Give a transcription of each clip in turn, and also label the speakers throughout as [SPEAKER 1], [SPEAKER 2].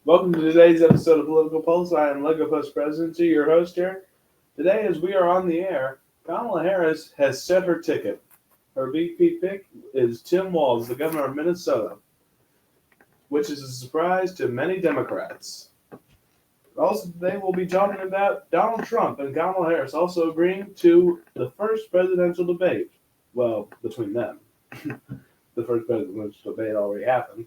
[SPEAKER 1] Welcome to today's episode of Political Pulse. I am Lego Post Presidency, your host here. Today, as we are on the air, Kamala Harris has set her ticket. Her VP pick is Tim Walz, the governor of Minnesota, which is a surprise to many Democrats. Also, today we'll be talking about Donald Trump and Kamala Harris also agreeing to the first presidential debate. Well, between them. The first presidential debate already happened.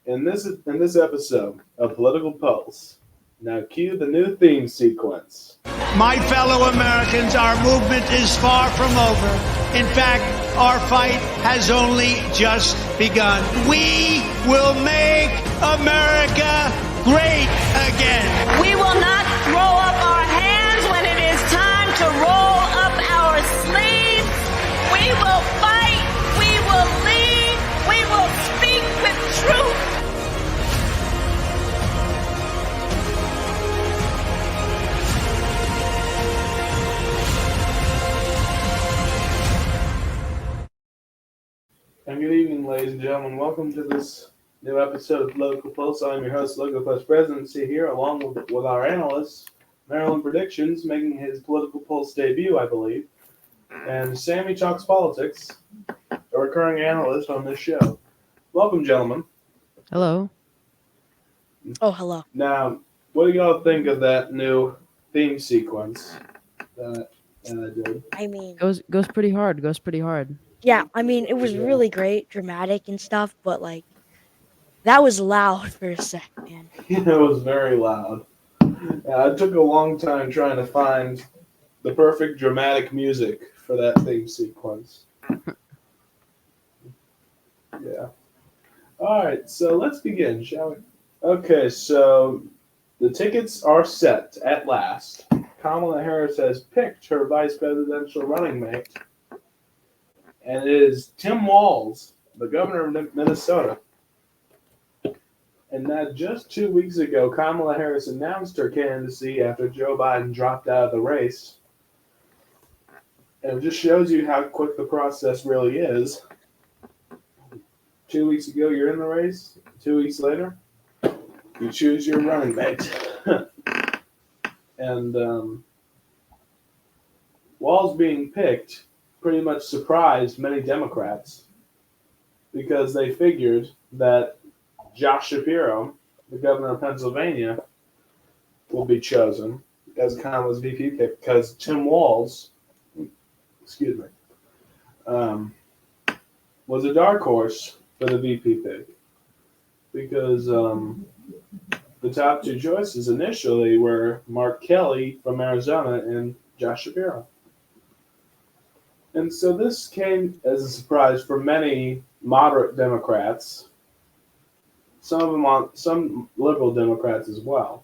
[SPEAKER 1] In this episode of Political Pulse, now cue the new theme sequence.
[SPEAKER 2] My fellow Americans, our movement is far from over. In fact, our fight has only just begun. We will make America great again.
[SPEAKER 3] We will not throw up our hands when it is time to roll up our sleeves. We will fight. We will lead. We will speak with truth.
[SPEAKER 1] And good evening, ladies and gentlemen. Welcome to this new episode of Political Pulse. I'm your host, Logo Post Presidency, here along with our analyst, Maryland Predictions, making his Political Pulse debut, I believe, and Sammy Talks Politics, a recurring analyst on this show. Welcome, gentlemen.
[SPEAKER 4] Hello.
[SPEAKER 5] Oh, hello.
[SPEAKER 1] Now, what do y'all think of that new theme sequence that I did?
[SPEAKER 5] I mean,
[SPEAKER 4] Goes pretty hard. Goes pretty hard.
[SPEAKER 5] yeah, I mean, it was really great, dramatic and stuff, but like, that was loud for a second.
[SPEAKER 1] It was very loud. It took a long time trying to find the perfect dramatic music for that theme sequence. Yeah. All right, so let's begin, shall we? Okay, so the tickets are set at last. Kamala Harris has picked her vice presidential running mate, and it is Tim Walz, the governor of Minnesota. And that just 2 weeks ago, Kamala Harris announced her candidacy after Joe Biden dropped out of the race. And it just shows you how quick the process really is. 2 weeks ago, you're in the race. 2 weeks later, you choose your running mate. And Walz being picked pretty much surprised many Democrats because they figured that Josh Shapiro, the governor of Pennsylvania, will be chosen as Kamala's VP pick because Tim Walz, was a dark horse for the VP pick because the top two choices initially were Mark Kelly from Arizona and Josh Shapiro. And so this came as a surprise for many moderate Democrats, some liberal Democrats as well.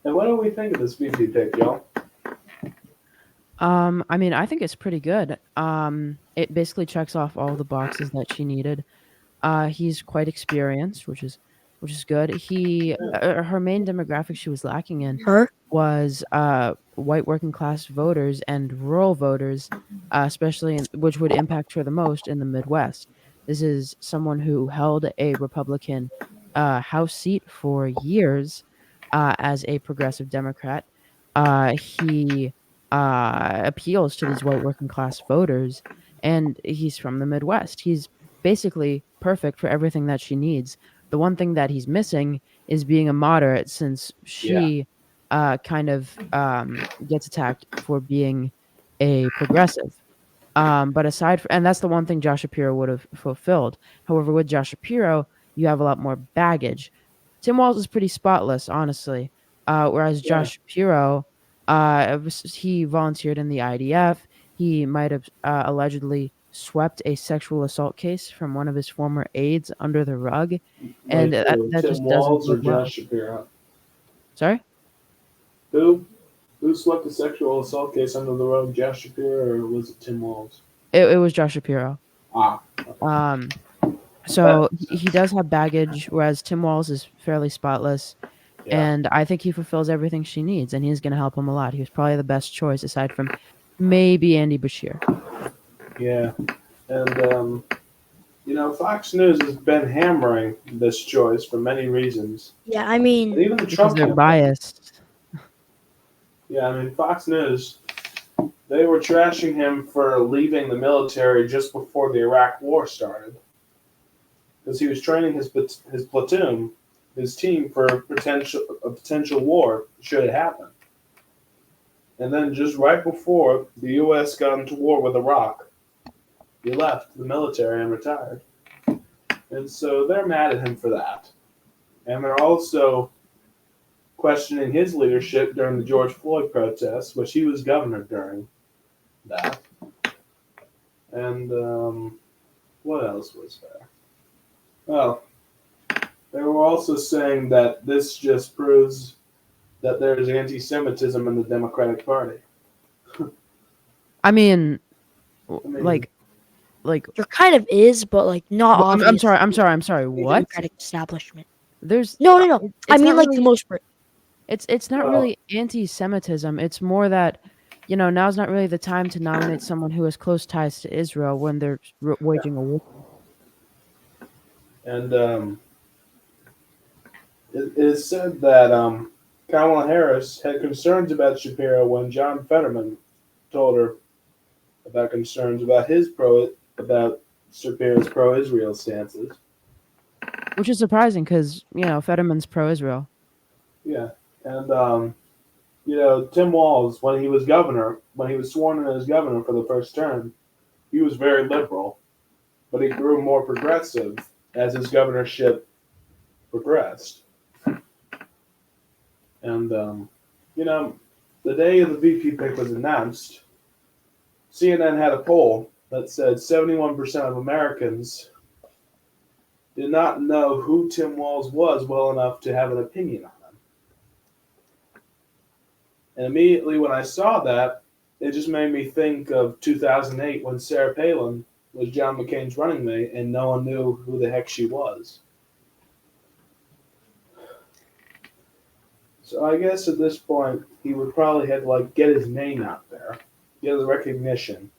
[SPEAKER 1] And what do we think of this VP pick, y'all?
[SPEAKER 4] I mean, I think it's pretty good. It basically checks off all the boxes that she needed. He's quite experienced, which is good. Her main demographic she was lacking in was white working class voters and rural voters, especially which would impact her the most in the Midwest. This is someone who held a Republican House seat for years as a progressive Democrat. He appeals to these white working class voters, and he's from the Midwest. He's basically perfect for everything that she needs. The one thing that he's missing is being a moderate, since she kind of gets attacked for being a progressive. But and that's the one thing Josh Shapiro would have fulfilled. However, with Josh Shapiro, you have a lot more baggage. Tim Walz is pretty spotless, honestly. Whereas Josh Shapiro, he volunteered in the IDF. He might have allegedly swept a sexual assault case from one of his former aides under the rug, and that just
[SPEAKER 1] Walz
[SPEAKER 4] doesn't
[SPEAKER 1] or
[SPEAKER 4] look well.
[SPEAKER 1] Josh Shapiro?
[SPEAKER 4] Sorry?
[SPEAKER 1] Who swept a sexual assault case under the rug, Josh Shapiro, or was it Tim Walz?
[SPEAKER 4] It was Josh Shapiro.
[SPEAKER 1] Okay.
[SPEAKER 4] So he does have baggage, whereas Tim Walz is fairly spotless.
[SPEAKER 1] Yeah.
[SPEAKER 4] And I think he fulfills everything she needs, and he's going to help him a lot. He was probably the best choice aside from maybe Andy Bashir.
[SPEAKER 1] Yeah. And Fox News has been hammering this choice for many reasons.
[SPEAKER 5] Yeah, I
[SPEAKER 1] And
[SPEAKER 5] mean,
[SPEAKER 1] even the
[SPEAKER 4] Because
[SPEAKER 1] Trump
[SPEAKER 4] they're
[SPEAKER 1] campaign.
[SPEAKER 4] biased.
[SPEAKER 1] Yeah, I mean, Fox News, they were trashing him for leaving the military just before the Iraq War started. Because he was training his platoon, his team for a potential war should it happen. And then just right before the U.S. got into war with Iraq, he left the military and retired. And so they're mad at him for that. And they're also questioning his leadership during the George Floyd protests, which he was governor during that. And what else was there? Well, they were also saying that this just proves that there's anti-Semitism in the Democratic Party.
[SPEAKER 4] I mean,
[SPEAKER 1] mean-
[SPEAKER 4] like,
[SPEAKER 5] there kind of is, but like not
[SPEAKER 4] well,
[SPEAKER 5] obvious.
[SPEAKER 4] I'm sorry.
[SPEAKER 5] The
[SPEAKER 4] What?
[SPEAKER 5] Democratic establishment.
[SPEAKER 4] There's
[SPEAKER 5] No. I
[SPEAKER 4] it's
[SPEAKER 5] mean,
[SPEAKER 4] not
[SPEAKER 5] like
[SPEAKER 4] really,
[SPEAKER 5] the most.
[SPEAKER 4] it's not
[SPEAKER 1] Well-
[SPEAKER 4] really anti-Semitism. It's more that now's not really the time to nominate someone who has close ties to Israel when they're waging a war.
[SPEAKER 1] And it is said that Kamala Harris had concerns about Shapiro when John Fetterman told her about concerns about about Shapiro's pro-Israel stances.
[SPEAKER 4] Which is surprising because Fetterman's pro-Israel.
[SPEAKER 1] Yeah, and Tim Walz, when he was sworn in as governor for the first term, he was very liberal, but he grew more progressive as his governorship progressed. And the day the VP pick was announced, CNN had a poll that said 71% of Americans did not know who Tim Walz was well enough to have an opinion on him. And immediately when I saw that, it just made me think of 2008 when Sarah Palin was John McCain's running mate and no one knew who the heck she was. So I guess at this point, he would probably have to get his name out there, get the recognition.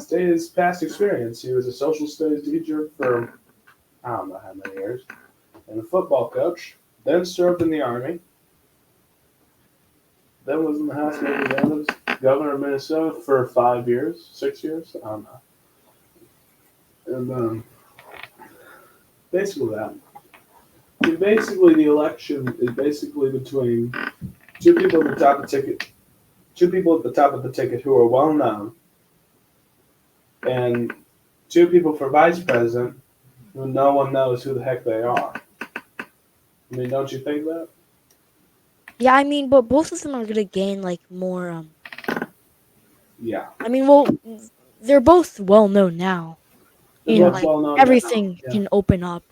[SPEAKER 1] His past experience. He was a social studies teacher for I don't know how many years, and a football coach. Then served in the army. Then was in the House of Representatives, governor of Minnesota for 5 years, 6 years, I don't know. And basically that. Basically, the election is basically between two people at the top of the ticket who are well known, and two people for vice president who no one knows who the heck they are. I mean, don't you think that?
[SPEAKER 5] Yeah, I mean, but both of them are gonna gain more.
[SPEAKER 1] Yeah.
[SPEAKER 5] I mean, well, they're both well known now.
[SPEAKER 1] They're both well known
[SPEAKER 5] Everything
[SPEAKER 1] now. Yeah.
[SPEAKER 5] can open up.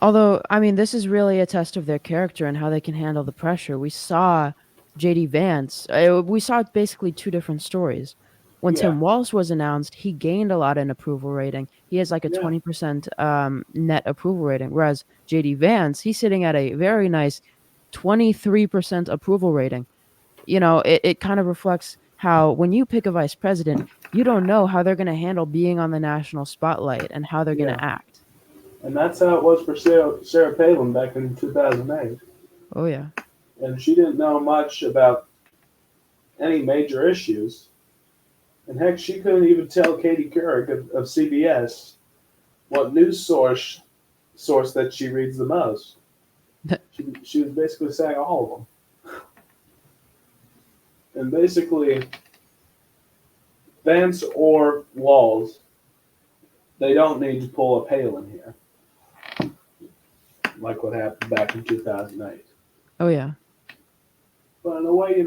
[SPEAKER 4] Although, I mean, this is really a test of their character and how they can handle the pressure. We saw J.D. Vance. We saw basically two different stories. When Tim Walz was announced, he gained a lot in approval rating. He has a 20% net approval rating, whereas J.D. Vance, he's sitting at a very nice 23% approval rating. It kind of reflects how when you pick a vice president, you don't know how they're going to handle being on the national spotlight and how they're going to act.
[SPEAKER 1] And that's how it was for Sarah Palin back in 2008.
[SPEAKER 4] Oh, yeah.
[SPEAKER 1] And she didn't know much about any major issues. And heck, she couldn't even tell Katie Couric of CBS what news source that she reads the most. She was basically saying all of them. And basically, Vance or Walz, they don't need to pull a Palin here, like what happened back in 2008.
[SPEAKER 4] Oh, yeah.
[SPEAKER 1] But in a way,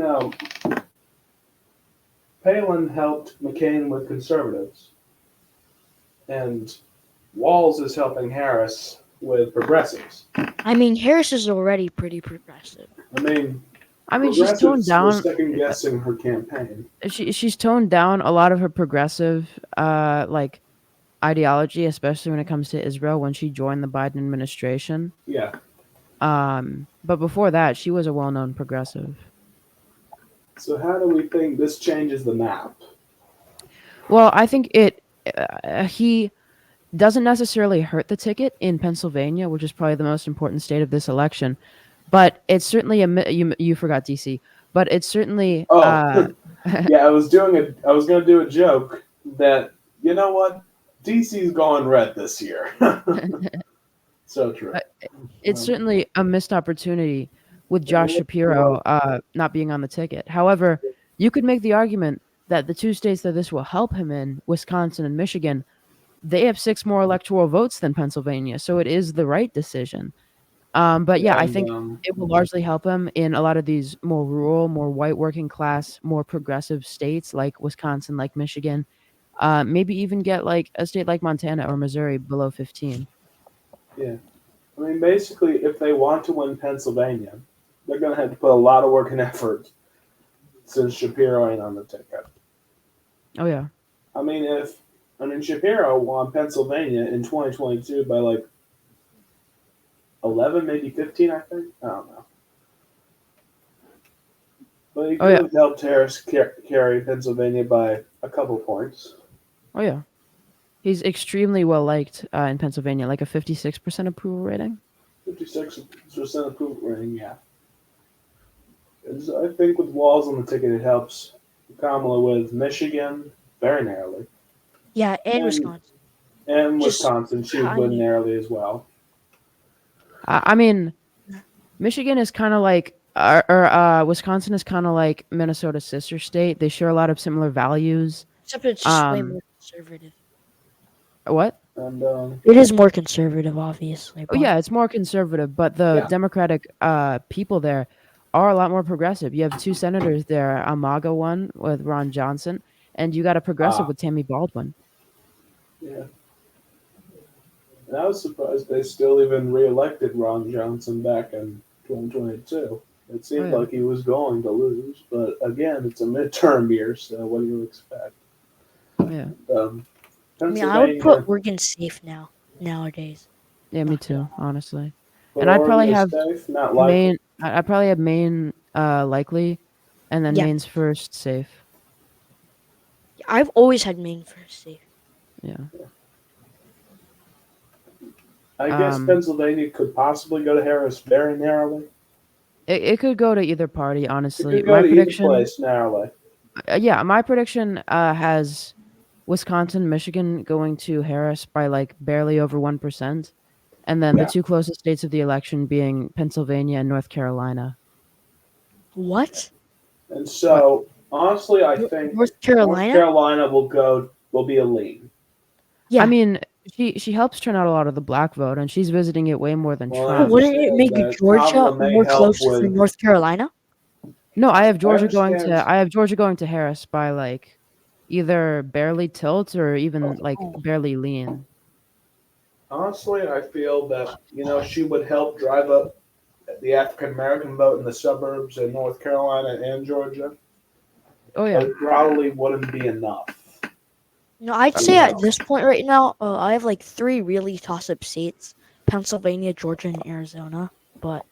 [SPEAKER 1] Palin helped McCain with conservatives, and Walz is helping Harris with progressives.
[SPEAKER 5] I mean, Harris is already pretty progressive.
[SPEAKER 1] I mean,
[SPEAKER 4] she's toned down.
[SPEAKER 1] Second guessing her campaign.
[SPEAKER 4] She's toned down a lot of her progressive, ideology, especially when it comes to Israel. When she joined the Biden administration.
[SPEAKER 1] Yeah.
[SPEAKER 4] But before that, she was a well-known progressive.
[SPEAKER 1] So how do we think this changes the map?
[SPEAKER 4] Well, I think doesn't necessarily hurt the ticket in Pennsylvania, which is probably the most important state of this election. But it's certainly you forgot DC, but it's certainly
[SPEAKER 1] Oh, yeah. I was going to do a joke that you know what, DC's going red this year. So true.
[SPEAKER 4] it's
[SPEAKER 1] Um,
[SPEAKER 4] certainly a missed opportunity with Josh Shapiro not being on the ticket. However, you could make the argument that the two states that this will help him in, Wisconsin and Michigan, they have 6 more electoral votes than Pennsylvania, so it is the right decision. But yeah, I
[SPEAKER 1] and
[SPEAKER 4] think it will largely help him in a lot of these more rural, more white working class, more progressive states like Wisconsin, like Michigan. Maybe even get like a state like Montana or Missouri below 15.
[SPEAKER 1] yeah, I mean, basically, if they want to win Pennsylvania, they're going to have to put a lot of work and effort since Shapiro ain't on the ticket.
[SPEAKER 4] Oh yeah.
[SPEAKER 1] I mean, Shapiro won Pennsylvania in 2022 by like 11, maybe 15, I think. I don't know. But he
[SPEAKER 4] Oh yeah.
[SPEAKER 1] could have helped Harris carry Pennsylvania by a couple points.
[SPEAKER 4] Oh yeah. He's extremely well liked in Pennsylvania, like a 56% approval rating.
[SPEAKER 1] 56% approval rating, yeah. I think with Walz on the ticket, it helps Kamala with Michigan very narrowly.
[SPEAKER 5] Yeah, and
[SPEAKER 1] And-
[SPEAKER 5] Wisconsin.
[SPEAKER 1] And
[SPEAKER 5] Just
[SPEAKER 1] Wisconsin, she would win
[SPEAKER 5] tiny.
[SPEAKER 1] narrowly as well.
[SPEAKER 4] I mean, Michigan is kind of like, Wisconsin is kind of like Minnesota's sister state. They share a lot of similar values.
[SPEAKER 5] Except it's just way
[SPEAKER 4] Um,
[SPEAKER 5] more conservative.
[SPEAKER 4] What?
[SPEAKER 1] And
[SPEAKER 5] It is more conservative, obviously.
[SPEAKER 4] Oh
[SPEAKER 5] but-
[SPEAKER 4] yeah, it's more conservative, but the
[SPEAKER 1] Yeah.
[SPEAKER 4] Democratic people there are a lot more progressive. You have 2 senators there, a MAGA one with Ron Johnson, and you got a progressive with Tammy Baldwin.
[SPEAKER 1] yeah. And I was surprised they still even reelected Ron Johnson back in 2022. It seemed
[SPEAKER 4] yeah.
[SPEAKER 1] like he was going to lose, but again, it's a midterm year, so what do you expect?
[SPEAKER 4] Yeah,
[SPEAKER 5] I mean, I would put Oregon safe nowadays.
[SPEAKER 4] yeah, me too, honestly.
[SPEAKER 1] put
[SPEAKER 4] and I'd probably
[SPEAKER 1] Oregon
[SPEAKER 4] have
[SPEAKER 1] safe, not likely.
[SPEAKER 4] Maine. I'd probably have Maine likely, and then
[SPEAKER 5] Yeah.
[SPEAKER 4] Maine's first safe.
[SPEAKER 5] I've always had Maine first safe.
[SPEAKER 4] Yeah.
[SPEAKER 1] I guess Pennsylvania could possibly go to Harris very narrowly.
[SPEAKER 4] It could go to either party,
[SPEAKER 1] It
[SPEAKER 4] honestly.
[SPEAKER 1] could go
[SPEAKER 4] My
[SPEAKER 1] to either
[SPEAKER 4] prediction,
[SPEAKER 1] place narrowly.
[SPEAKER 4] yeah, my prediction has Wisconsin, Michigan going to Harris by like barely over 1%, and then
[SPEAKER 1] Yeah.
[SPEAKER 4] the 2 closest states of the election being Pennsylvania and North Carolina.
[SPEAKER 5] What?
[SPEAKER 1] And so, honestly, I think
[SPEAKER 5] North Carolina?
[SPEAKER 1] North Carolina will be a lean.
[SPEAKER 5] Yeah.
[SPEAKER 4] I mean, she helps turn out a lot of the black vote, and she's visiting it way more than
[SPEAKER 1] Well,
[SPEAKER 5] But
[SPEAKER 4] Trump.
[SPEAKER 5] wouldn't it
[SPEAKER 1] understand
[SPEAKER 5] make
[SPEAKER 1] that
[SPEAKER 5] Georgia
[SPEAKER 1] Kamala may
[SPEAKER 5] more
[SPEAKER 1] help
[SPEAKER 5] closer than
[SPEAKER 1] with-
[SPEAKER 5] North Carolina?
[SPEAKER 4] No, I have Georgia going
[SPEAKER 1] understand.
[SPEAKER 4] to I have Georgia going to Harris by like either barely tilt or even like barely lean.
[SPEAKER 1] Honestly, I feel that she would help drive up the African American vote in the suburbs in North Carolina and Georgia.
[SPEAKER 4] Oh yeah.
[SPEAKER 1] But it probably wouldn't be enough.
[SPEAKER 5] No, I'd say at this point right now, I have like 3 really toss-up states: Pennsylvania, Georgia, and Arizona. But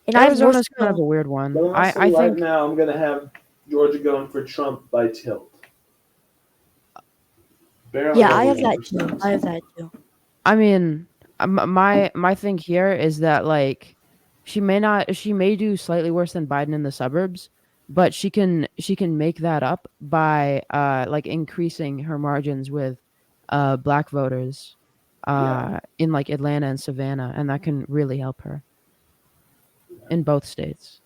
[SPEAKER 5] and I have North
[SPEAKER 4] Arizona's kind of a weird one.
[SPEAKER 1] But honestly,
[SPEAKER 4] I
[SPEAKER 1] right
[SPEAKER 4] think
[SPEAKER 1] now I'm gonna have Georgia going for Trump by tilt. Barely
[SPEAKER 5] Yeah, I
[SPEAKER 1] over
[SPEAKER 5] have that
[SPEAKER 1] 1%.
[SPEAKER 5] too. I have that too.
[SPEAKER 4] I mean, my thing here is that like she may do slightly worse than Biden in the suburbs, but she can make that up by like increasing her margins with black voters in like Atlanta and Savannah, and that can really help her in both states.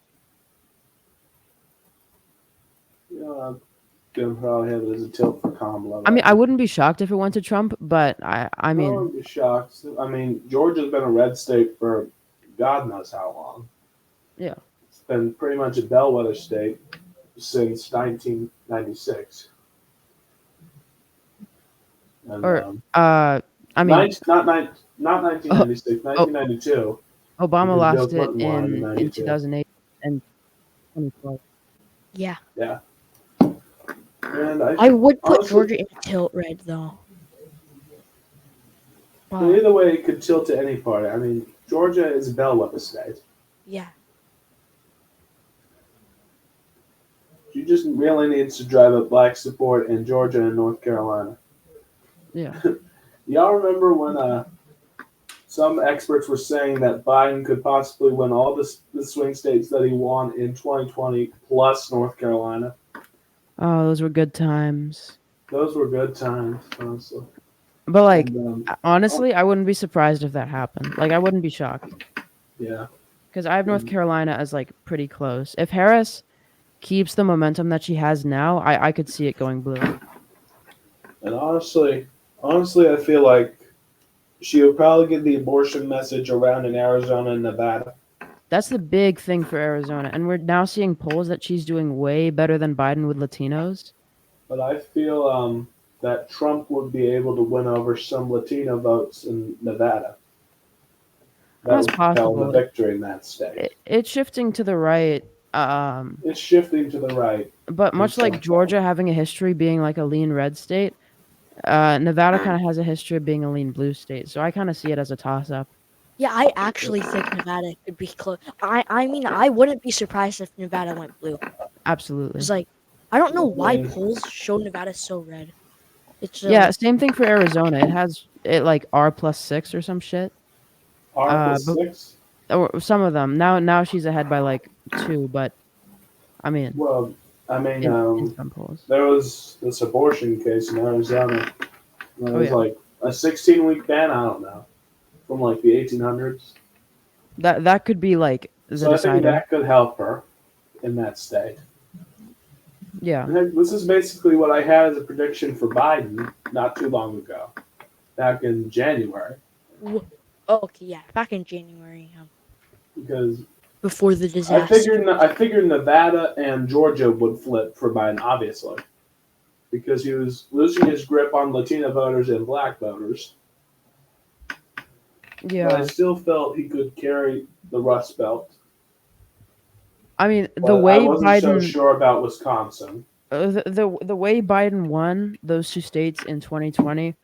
[SPEAKER 1] I'm gonna probably have it as a tilt for Kamala.
[SPEAKER 4] I mean, I wouldn't be shocked if it went to Trump, but I mean,
[SPEAKER 1] wouldn't be shocked. I mean, Georgia's been a red state for God knows how long.
[SPEAKER 4] Yeah.
[SPEAKER 1] It's been pretty much a bellwether state since 1996. And,
[SPEAKER 4] or I mean,
[SPEAKER 1] not 1996, 1992.
[SPEAKER 4] Obama
[SPEAKER 1] Bill
[SPEAKER 4] lost it
[SPEAKER 1] Clinton won in
[SPEAKER 4] in
[SPEAKER 1] 92.
[SPEAKER 4] 2008 and 2012.
[SPEAKER 5] Yeah.
[SPEAKER 1] Yeah. And
[SPEAKER 5] I would put
[SPEAKER 1] honestly,
[SPEAKER 5] Georgia in tilt red though.
[SPEAKER 1] well, either way, it could tilt to any party. I mean, Georgia is a bellwether state.
[SPEAKER 5] Yeah.
[SPEAKER 1] She just really needs to drive up black support in Georgia and North Carolina.
[SPEAKER 4] Yeah.
[SPEAKER 1] Y'all remember when some experts were saying that Biden could possibly win all the swing states that he won in 2020 plus North Carolina?
[SPEAKER 4] Oh, those were good times.
[SPEAKER 1] Those were good times, honestly.
[SPEAKER 4] But like,
[SPEAKER 1] And,
[SPEAKER 4] honestly, I wouldn't be surprised if that happened. Like, I wouldn't be shocked
[SPEAKER 1] yeah.
[SPEAKER 4] because I have North
[SPEAKER 1] And,
[SPEAKER 4] Carolina as like pretty close. If Harris keeps the momentum that she has now, I could see it going blue.
[SPEAKER 1] and honestly, I feel like she would probably get the abortion message around in Arizona and Nevada.
[SPEAKER 4] That's the big thing for Arizona, and we're now seeing polls that she's doing way better than Biden with Latinos.
[SPEAKER 1] But I feel that Trump would be able to win over some Latino votes in Nevada. That
[SPEAKER 4] That's
[SPEAKER 1] would propel the
[SPEAKER 4] possible.
[SPEAKER 1] victory in that state.
[SPEAKER 4] It's shifting to the right.
[SPEAKER 1] It's shifting to the right.
[SPEAKER 4] But much
[SPEAKER 1] in
[SPEAKER 4] like
[SPEAKER 1] some
[SPEAKER 4] Georgia having a history being like a lean red state, Nevada kind of has a history of being a lean blue state. So I kind of see it as a toss up.
[SPEAKER 5] Yeah, I actually think Nevada could be close. I mean, I wouldn't be surprised if Nevada went blue.
[SPEAKER 4] Absolutely.
[SPEAKER 5] It's like, I don't know why
[SPEAKER 1] mean-
[SPEAKER 5] polls show Nevada so red. It's
[SPEAKER 4] Yeah, same thing for Arizona. It has it like R+6 or some shit.
[SPEAKER 1] R+6?
[SPEAKER 4] Or some of them. Now she's ahead by like 2, but I mean,
[SPEAKER 1] Well, I mean,
[SPEAKER 4] in some polls.
[SPEAKER 1] there was this abortion case in Arizona. It was
[SPEAKER 4] yeah.
[SPEAKER 1] like a 16-week ban, I don't know, from like the 1800s.
[SPEAKER 4] That could be like the
[SPEAKER 1] So I think
[SPEAKER 4] decider.
[SPEAKER 1] that could help her in that state.
[SPEAKER 4] Yeah.
[SPEAKER 1] And this is basically what I had as a prediction for Biden not too long ago, back in January,
[SPEAKER 5] oh, okay, yeah, back in January,
[SPEAKER 1] because
[SPEAKER 5] before the
[SPEAKER 1] I
[SPEAKER 5] disaster.
[SPEAKER 1] figured Nevada and Georgia would flip for Biden, obviously, because he was losing his grip on Latino voters and black voters. But I
[SPEAKER 4] Yeah.
[SPEAKER 1] still felt he could carry the Rust Belt.
[SPEAKER 4] I mean, the
[SPEAKER 1] But I
[SPEAKER 4] way
[SPEAKER 1] wasn't so
[SPEAKER 4] Biden
[SPEAKER 1] sure about Wisconsin.
[SPEAKER 4] the way Biden won those 2 states in 2020,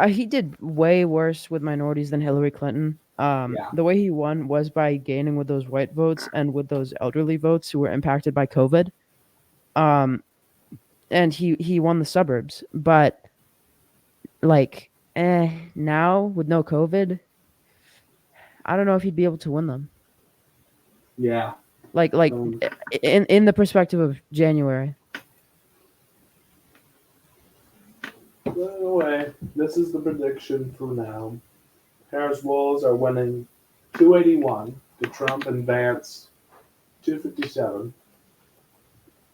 [SPEAKER 4] he did way worse with minorities than Hillary Clinton.
[SPEAKER 1] Yeah.
[SPEAKER 4] The way he won was by gaining with those white votes and with those elderly votes who were impacted by COVID. And he won the suburbs, but like, now with no COVID, I don't know if he'd be able to win them.
[SPEAKER 1] Yeah.
[SPEAKER 4] Like
[SPEAKER 1] Um,
[SPEAKER 4] in the perspective of January.
[SPEAKER 1] But anyway, this is the prediction for now. Harris Wolves are winning 281 to Trump and Vance 257.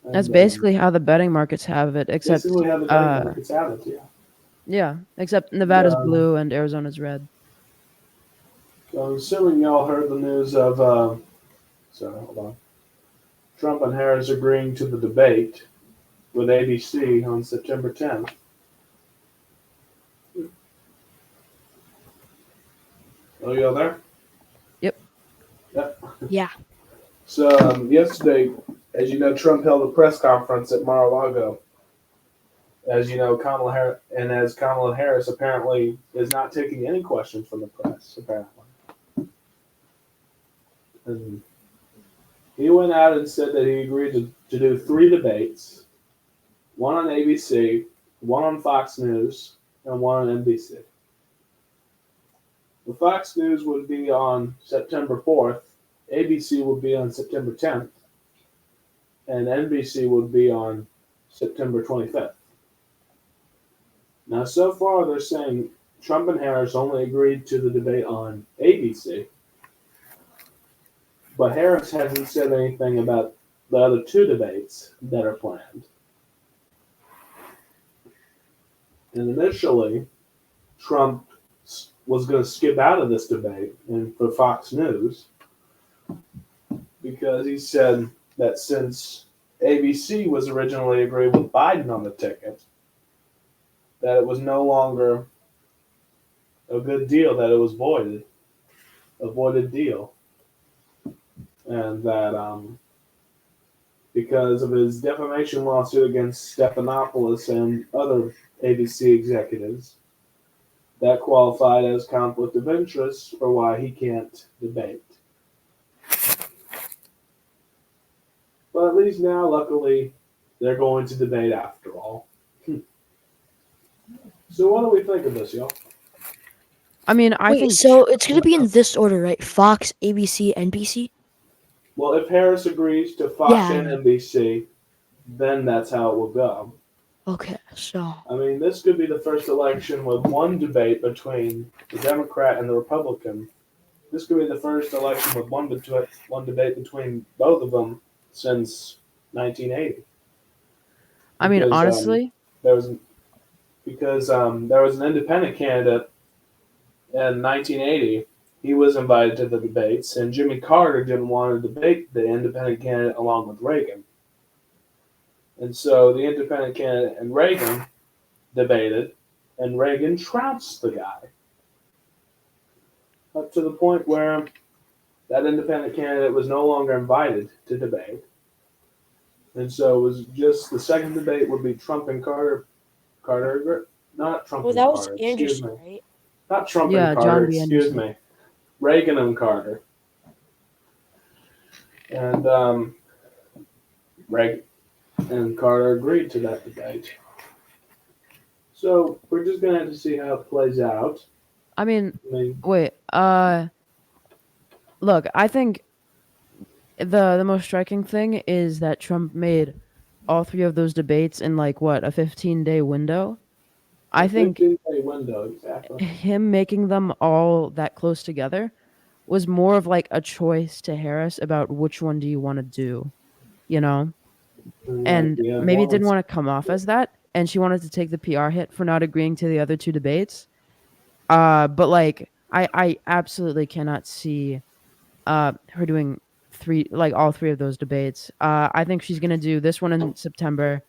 [SPEAKER 1] And,
[SPEAKER 4] That's basically how the betting markets have it, except
[SPEAKER 1] basically how the betting markets have it, yeah.
[SPEAKER 4] yeah, except Nevada's
[SPEAKER 1] Um,
[SPEAKER 4] blue and Arizona's red.
[SPEAKER 1] So I'm assuming y'all heard the news of sorry, hold on. Trump and Harris agreeing to the debate with ABC on September 10th. Oh, y'all there?
[SPEAKER 4] Yep.
[SPEAKER 1] Yep.
[SPEAKER 5] Yeah.
[SPEAKER 1] So yesterday, as you know, Trump held a press conference at Mar-a-Lago. As you know, Kamala Harris apparently is not taking any questions from the press, apparently. And he went out and said that he agreed to do 3 debates, one on ABC, one on Fox News, and one on NBC. The Fox News would be on September 4th, ABC would be on September 10th, and NBC would be on September 25th. Now, so far, they're saying Trump and Harris only agreed to the debate on ABC, but Harris hasn't said anything about the other 2 debates that are planned. And initially, Trump was going to skip out of this debate and for Fox News because he said that since ABC was originally agreed with Biden on the ticket, that it was no longer a good deal, that it was a voided deal. And that because of his defamation lawsuit against Stephanopoulos and other ABC executives, that qualified as conflict of interest for why he can't debate. But at least now, luckily, they're going to debate after all. So what do we think of this, y'all?
[SPEAKER 4] I mean, I
[SPEAKER 5] Wait,
[SPEAKER 4] think
[SPEAKER 5] so it's gonna be in this order, right? Fox, ABC, NBC.
[SPEAKER 1] Well, if Harris agrees to Fox
[SPEAKER 5] Yeah.
[SPEAKER 1] and NBC, then that's how it will go.
[SPEAKER 5] Okay, so
[SPEAKER 1] I mean, this could be the first election with one debate between the Democrat and the Republican. This could be the first election with one debate between both of them since 1980.
[SPEAKER 4] I mean,
[SPEAKER 1] Because,
[SPEAKER 4] honestly,
[SPEAKER 1] there was there was an independent candidate in 1980. He was invited to the debates, and Jimmy Carter didn't want to debate the independent candidate along with Reagan. And so the independent candidate and Reagan debated, and Reagan trounced the guy. Up to the point where that independent candidate was no longer invited to debate. And so it was just the second debate would be Trump and Carter. Not Trump
[SPEAKER 5] well,
[SPEAKER 1] and
[SPEAKER 5] that was
[SPEAKER 1] Carter, excuse
[SPEAKER 5] Anderson,
[SPEAKER 1] me.
[SPEAKER 5] right?
[SPEAKER 1] Not Trump
[SPEAKER 4] Yeah,
[SPEAKER 1] and Carter,
[SPEAKER 4] John B.
[SPEAKER 1] excuse
[SPEAKER 4] Anderson.
[SPEAKER 1] me. Reagan and Carter. And Reagan and Carter agreed to that debate. So we're just gonna have to see how it plays out.
[SPEAKER 4] I mean,
[SPEAKER 1] I mean,
[SPEAKER 4] wait. Look, I think the most striking thing is that Trump made all three of those debates in like what, a 15-day window. I think
[SPEAKER 1] 15-day window, exactly.
[SPEAKER 4] him making them all that close together was more of like a choice to Harris about which one do you want to do, you know? And
[SPEAKER 1] Yeah,
[SPEAKER 4] maybe it didn't
[SPEAKER 1] once.
[SPEAKER 4] want to come off as that, and she wanted to take the PR hit for not agreeing to the other two debates. But like I absolutely cannot see her doing all three of those debates. I think she's gonna do this one in September,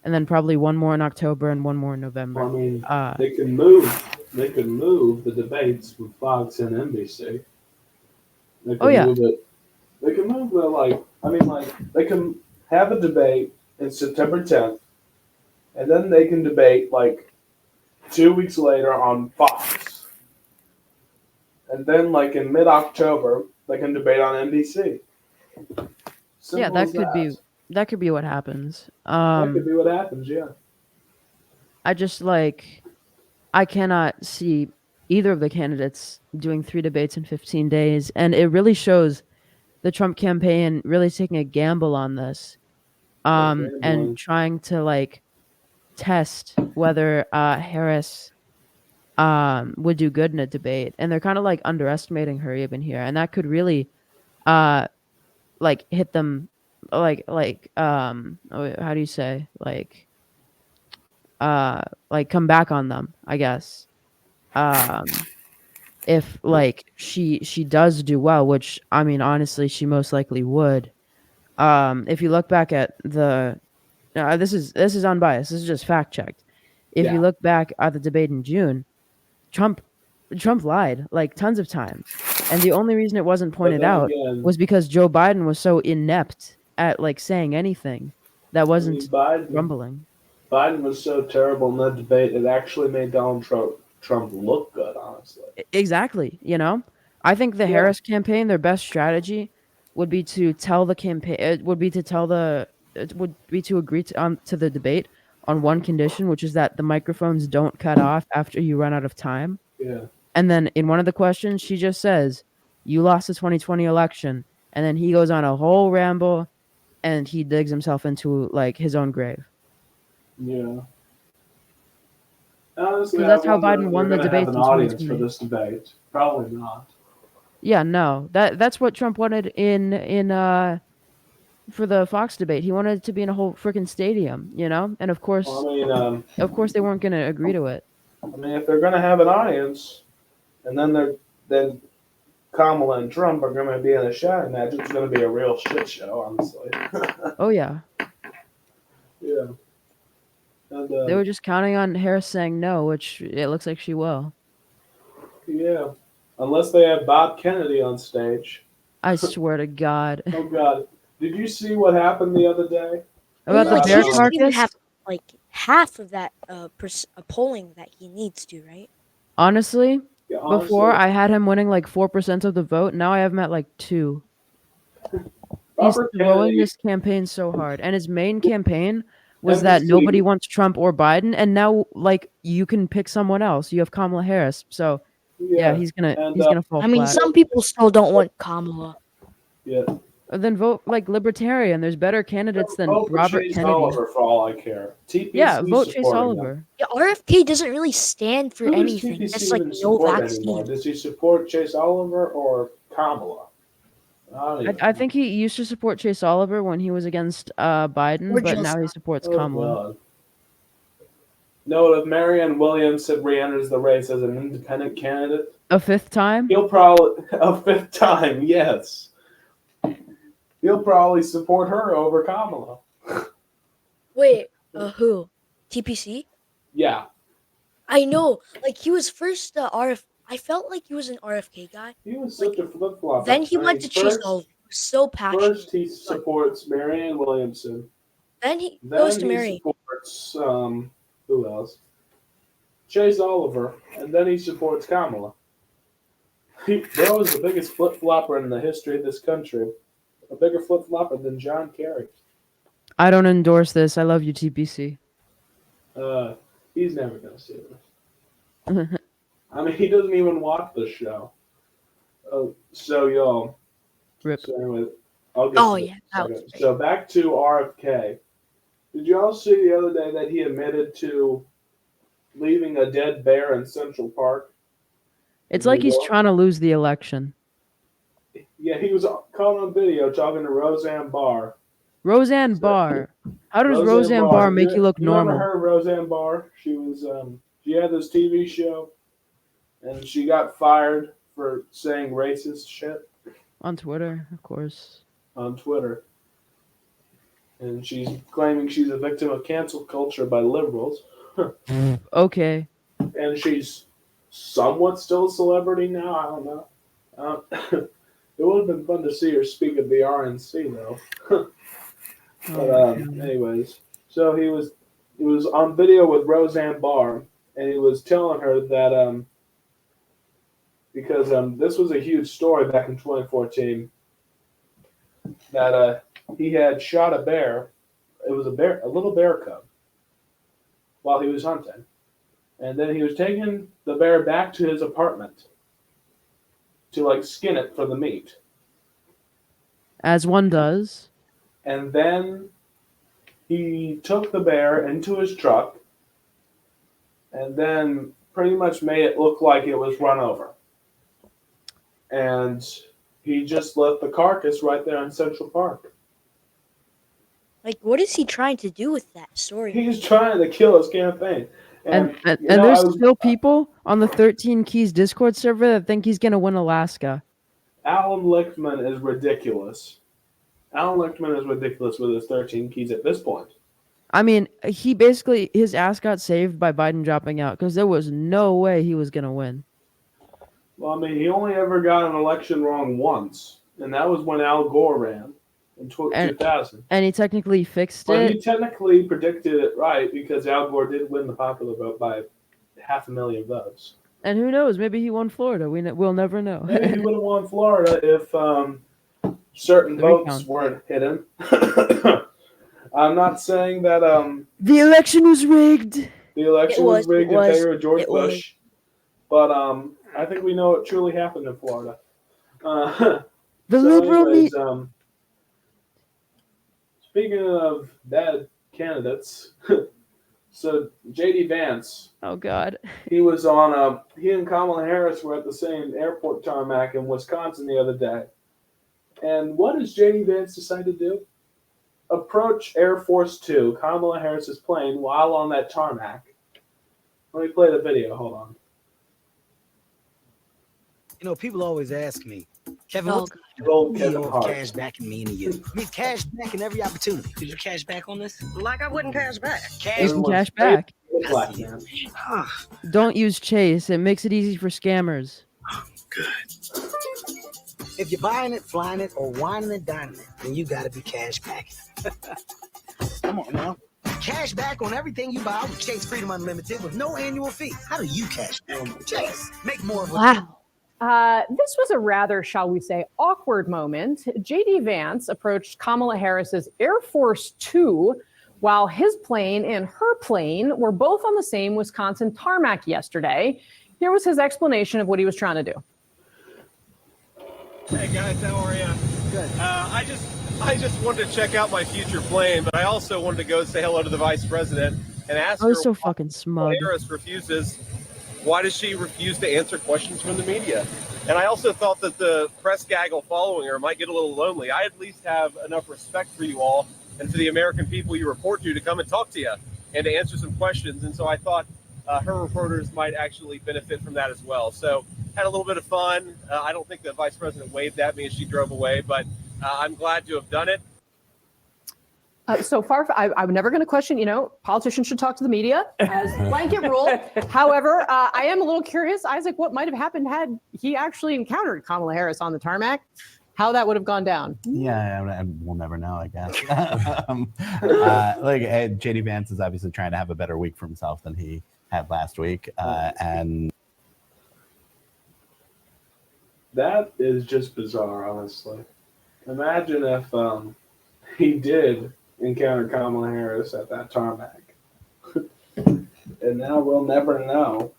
[SPEAKER 4] and then probably one more in October and one more in November.
[SPEAKER 1] Well, I mean, they can move the debates from Fox and NBC. They can
[SPEAKER 4] Oh, yeah.
[SPEAKER 1] move it. They can move the they can have a debate in September 10th, and then they can debate like 2 weeks later on Fox, and then like in mid-October they can debate on NBC.
[SPEAKER 4] Yeah, that could be what happens.
[SPEAKER 1] That could be what happens. Yeah.
[SPEAKER 4] I just I cannot see either of the candidates doing 3 debates in 15 days, and it really shows the Trump campaign really taking a gamble on this, and trying to like test whether Harris would do good in a debate, and they're kind of like underestimating her even here, and that could really like hit them how do you say like come back on them, I guess. If like she does do well, which I mean honestly she most likely would. If you look back at the this is unbiased, this is just fact checked. If you look back at the debate in June, Trump lied like tons of times, and the only reason it wasn't pointed out was because Joe Biden was so inept at like saying anything that wasn't rumbling.
[SPEAKER 1] Biden was so terrible in that debate, it actually made Donald Trump look good, honestly.
[SPEAKER 4] Exactly. You know, I think the Harris campaign, their best strategy would be to tell the campaign, it would be to agree to the debate on one condition, which is that the microphones don't cut off after you run out of time.
[SPEAKER 1] Yeah.
[SPEAKER 4] And then in one of the questions, she just says, "You lost the 2020 election," and then he goes on a whole ramble, and he digs himself into like his own grave.
[SPEAKER 1] Yeah. Honestly,
[SPEAKER 4] that's how Biden won the debate.
[SPEAKER 1] Have an audience for this debate? Probably not.
[SPEAKER 4] Yeah, no. That's what Trump wanted in for the Fox debate. He wanted it to be in a whole freaking stadium, you know. And of course, of course, they weren't going to agree to it.
[SPEAKER 1] I mean, if they're going to have an audience, and then Kamala and Trump are going to be in a shouting match, it's going to be a real shit show, honestly.
[SPEAKER 4] Oh yeah.
[SPEAKER 1] Yeah. And,
[SPEAKER 4] they were just counting on Harris saying no, which it looks like she will.
[SPEAKER 1] Yeah. Unless they have Bob Kennedy on stage.
[SPEAKER 4] I swear to God.
[SPEAKER 1] Oh God! Did you see what happened the other day
[SPEAKER 4] about the bear
[SPEAKER 5] he doesn't even have like half of that polling that he needs to, right?
[SPEAKER 4] Honestly, before I had him winning like 4% of the vote. Now I have him at like 2%. He's throwing this campaign so hard, and his main campaign was that
[SPEAKER 1] NBC
[SPEAKER 4] nobody wants Trump or Biden, and now like you can pick someone else. You have Kamala Harris, so yeah, he's
[SPEAKER 1] and
[SPEAKER 4] gonna fall
[SPEAKER 5] I mean,
[SPEAKER 4] flat.
[SPEAKER 5] some people still don't want Kamala.
[SPEAKER 1] yeah.
[SPEAKER 4] Then vote like libertarian. There's better candidates than
[SPEAKER 1] Vote for
[SPEAKER 4] Robert
[SPEAKER 1] Chase
[SPEAKER 4] Kennedy.
[SPEAKER 1] Oliver for all I care. TPC
[SPEAKER 4] Yeah, vote Chase
[SPEAKER 1] supporting them.
[SPEAKER 4] Oliver.
[SPEAKER 5] Yeah, RFK doesn't really stand for
[SPEAKER 1] Who does
[SPEAKER 5] anything.
[SPEAKER 1] TPC
[SPEAKER 5] Just like
[SPEAKER 1] even
[SPEAKER 5] no
[SPEAKER 1] support anymore?
[SPEAKER 5] vaccine.
[SPEAKER 1] Does he support Chase Oliver or Kamala? I don't even
[SPEAKER 4] I
[SPEAKER 1] know.
[SPEAKER 4] think he used to support Chase Oliver when he was against Biden,
[SPEAKER 5] Or
[SPEAKER 4] but
[SPEAKER 5] Jill
[SPEAKER 4] now he
[SPEAKER 5] Scott.
[SPEAKER 4] supports
[SPEAKER 1] Oh,
[SPEAKER 4] Kamala.
[SPEAKER 1] God. Note if Marianne Williamson re-enters the race as an independent candidate,
[SPEAKER 4] A fifth time?
[SPEAKER 1] he'll probably a fifth time, yes. He'll probably support her over Kamala.
[SPEAKER 5] Wait, who? TPC?
[SPEAKER 1] Yeah,
[SPEAKER 5] I know. Like he was first I felt like he was an RFK guy.
[SPEAKER 1] he was such a flip flop.
[SPEAKER 5] Then he went to Chase Oliver. He was so passionate.
[SPEAKER 1] First, he supports Marianne Williamson.
[SPEAKER 5] Then he
[SPEAKER 1] Then
[SPEAKER 5] goes to
[SPEAKER 1] he
[SPEAKER 5] Mary.
[SPEAKER 1] supports who else? Chase Oliver, and then he supports Kamala. Bro is the biggest flip flopper in the history of this country. A bigger flip flopper than John Kerry.
[SPEAKER 4] I don't endorse this. I love you, TPC.
[SPEAKER 1] He's never gonna see this. I mean, he doesn't even watch the show. So y'all.
[SPEAKER 4] Rip.
[SPEAKER 1] So anyway, I'll get
[SPEAKER 5] Oh
[SPEAKER 1] to
[SPEAKER 5] yeah,
[SPEAKER 1] it.
[SPEAKER 5] that
[SPEAKER 1] Okay,
[SPEAKER 5] was great.
[SPEAKER 1] so back to RFK. Did y'all see the other day that he admitted to leaving a dead bear in Central Park?
[SPEAKER 4] It's
[SPEAKER 1] in
[SPEAKER 4] like
[SPEAKER 1] New
[SPEAKER 4] he's
[SPEAKER 1] York?
[SPEAKER 4] trying to lose the election.
[SPEAKER 1] Yeah, he was caught on video talking to Roseanne Barr.
[SPEAKER 4] Roseanne Barr. How does Roseanne Barr make you look
[SPEAKER 1] You
[SPEAKER 4] normal?
[SPEAKER 1] ever heard of Roseanne Barr? She was she had this TV show, and she got fired for saying racist shit
[SPEAKER 4] On Twitter, of course.
[SPEAKER 1] on Twitter. And she's claiming she's a victim of cancel culture by liberals.
[SPEAKER 4] Okay.
[SPEAKER 1] And she's somewhat still a celebrity now. I don't know. It would have been fun to see her speak at the RNC though. But anyways, so he was on video with Roseanne Barr, and he was telling her that because this was a huge story back in 2014 that he had shot a bear. It was a little bear cub, while he was hunting, and then he was taking the bear back to his apartment to like skin it for the meat.
[SPEAKER 4] As one does.
[SPEAKER 1] And then he took the bear into his truck and then pretty much made it look like it was run over. And he just left the carcass right there in Central Park.
[SPEAKER 5] Like, what is he trying to do with that story?
[SPEAKER 1] He's trying to kill his campaign.
[SPEAKER 4] And
[SPEAKER 1] you know,
[SPEAKER 4] there's still people on the 13 Keys Discord server that think he's going to win Alaska.
[SPEAKER 1] Alan Lichtman is ridiculous. Alan Lichtman is ridiculous with his 13 keys at this point.
[SPEAKER 4] I mean, he basically, his ass got saved by Biden dropping out because there was no way he was going to win.
[SPEAKER 1] Well, I mean, he only ever got an election wrong once, and that was when Al Gore ran in 2000.
[SPEAKER 4] And he technically fixed
[SPEAKER 1] But
[SPEAKER 4] it.
[SPEAKER 1] he technically predicted it right because Al Gore did win the popular vote by 500,000 votes.
[SPEAKER 4] And who knows? Maybe he won Florida. We'll never know.
[SPEAKER 1] Maybe he would have won Florida if certain
[SPEAKER 4] The
[SPEAKER 1] votes
[SPEAKER 4] recount.
[SPEAKER 1] weren't hidden. I'm not saying that
[SPEAKER 4] The election was rigged.
[SPEAKER 1] the election
[SPEAKER 5] It
[SPEAKER 1] was
[SPEAKER 5] was,
[SPEAKER 1] rigged
[SPEAKER 5] it
[SPEAKER 1] in
[SPEAKER 5] was,
[SPEAKER 1] favor of George
[SPEAKER 5] it was.
[SPEAKER 1] Bush, but I think we know what truly happened in Florida.
[SPEAKER 4] The liberal
[SPEAKER 1] anyways, speaking of bad candidates, so J.D. Vance,
[SPEAKER 4] Oh God.
[SPEAKER 1] he was on. He and Kamala Harris were at the same airport tarmac in Wisconsin the other day. And what does J.D. Vance decide to do? Approach Air Force Two, Kamala Harris's plane, while on that tarmac. Let me play the video. Hold on.
[SPEAKER 6] You know, people always ask me, Kevin,
[SPEAKER 5] Oh,
[SPEAKER 6] what's
[SPEAKER 5] God.
[SPEAKER 1] Good old
[SPEAKER 6] the
[SPEAKER 1] Kevin
[SPEAKER 6] deal of
[SPEAKER 1] Hart.
[SPEAKER 6] cash backing me and you? I mean, cash back in every opportunity. Could you cash back on this?
[SPEAKER 7] Like I wouldn't cash back.
[SPEAKER 6] Cash
[SPEAKER 4] You can
[SPEAKER 1] Everyone's
[SPEAKER 4] cash back.
[SPEAKER 1] favorite black man.
[SPEAKER 6] Ah,
[SPEAKER 4] Don't use Chase. It makes it easy for scammers.
[SPEAKER 6] good. If you're buying it, flying it, or whining and dining it, then you got to be cash backing. Come on now. Cash back on everything you buy with Chase Freedom Unlimited with no annual fee. How do you cash back? Chase, make more of a
[SPEAKER 5] Wow.
[SPEAKER 8] This was a rather, shall we say, awkward moment. J.D. Vance approached Kamala Harris's Air Force Two while his plane and her plane were both on the same Wisconsin tarmac yesterday. Here was his explanation of what he was trying to do.
[SPEAKER 7] Hey guys, how are you? Good. I just wanted to check out my future plane, but I also wanted to go say hello to the vice president and ask
[SPEAKER 4] I
[SPEAKER 7] her
[SPEAKER 4] was so
[SPEAKER 7] why
[SPEAKER 4] fucking smug.
[SPEAKER 7] Harris refuses. Why does she refuse to answer questions from the media? And I also thought that the press gaggle following her might get a little lonely. I at least have enough respect for you all and for the American people you report to come and talk to you and to answer some questions. And so I thought her reporters might actually benefit from that as well. So had a little bit of fun. I don't think the vice president waved at me as she drove away, but I'm glad to have done it.
[SPEAKER 8] So far, I'm never going to question, politicians should talk to the media as blanket rule. However, I am a little curious, Isaac, what might have happened had he actually encountered Kamala Harris on the tarmac, how that would have gone down.
[SPEAKER 9] Yeah, we'll never know, I guess. JD Vance is obviously trying to have a better week for himself than he had last week. And
[SPEAKER 1] that is just bizarre, honestly. Imagine if he did encounter Kamala Harris at that tarmac. And now we'll never know